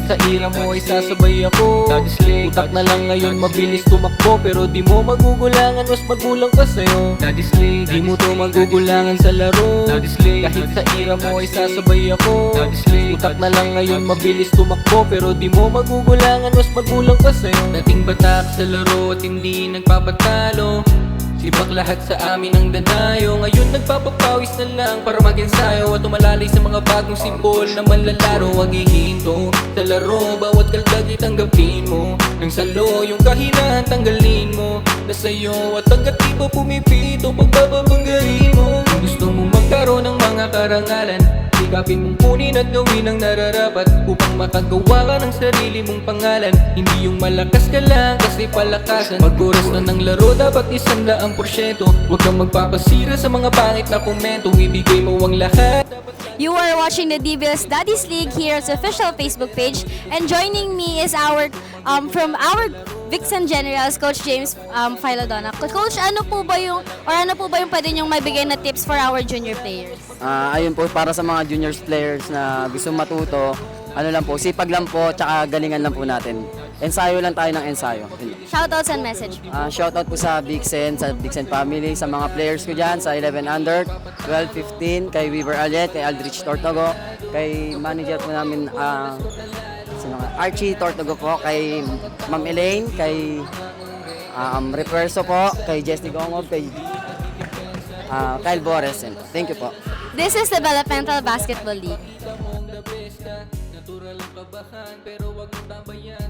sa ira mo ay sasabay ako. Utak na lang ngayon mabilis tumakbo, pero di mo magugulangan, mas magulang pa sa'yo. Di mo to magugulangan sa laro, kahit sa ira mo ay sasabay ako. Utak na lang ngayon mabilis tumakbo, pero di mo magugulangan, mas magulang pa sa'yo. Dating batak sa laro at hindi nagpapatalo, sibak lahat sa amin ang dadayo. Ngayon nagpapapawis na lang para mag-ensayo at umalalay sa mga bagong simbol na manlalaro. Huwag ihinto sa laro, bawat kaldag itanggapin mo. Nang salo yung kahinaan tanggalin mo na sa'yo, at hanggat di ba pumipito pagbababanggain mo. Kung gusto mong magkaroon ng mga karangalan, sikapin mong kunin at gawin ang nararapat upang makagawa ka ng sarili mong pangalan. Hindi yung malakas ka lang kasi palakasan. Pag oras na ng laro dapat 100%. Huwag kang magpapasira sa mga pangit na komento, ibigay mo ang lahat. You are watching the DBS Daddy's League here on the official Facebook page, and joining me is our from our Vixen Generals, Coach James Philodona. Coach, ano po ba yung pwede niyong maibigay na tips for our junior players? Ayun po, para sa mga juniors players na gusto matuto, ano lang po, sipag lang po, tsaka galingan lang po natin. Ensayo lang tayo ng ensayo. Shoutouts and message. Shoutout po sa Vixen family, sa mga players ko dyan, sa 11 under, 12, 15, kay Weaver Alet, kay Aldrich Tortogo, kay manager po namin, Archie Tortogo po, kay Ma'am Elaine, kay Reperso po, kay Jessie Gongob, kay Kyle Bores. Thank you po. This is Developmental Basketball League. Natural ang kabahan pero wag mong tambayan.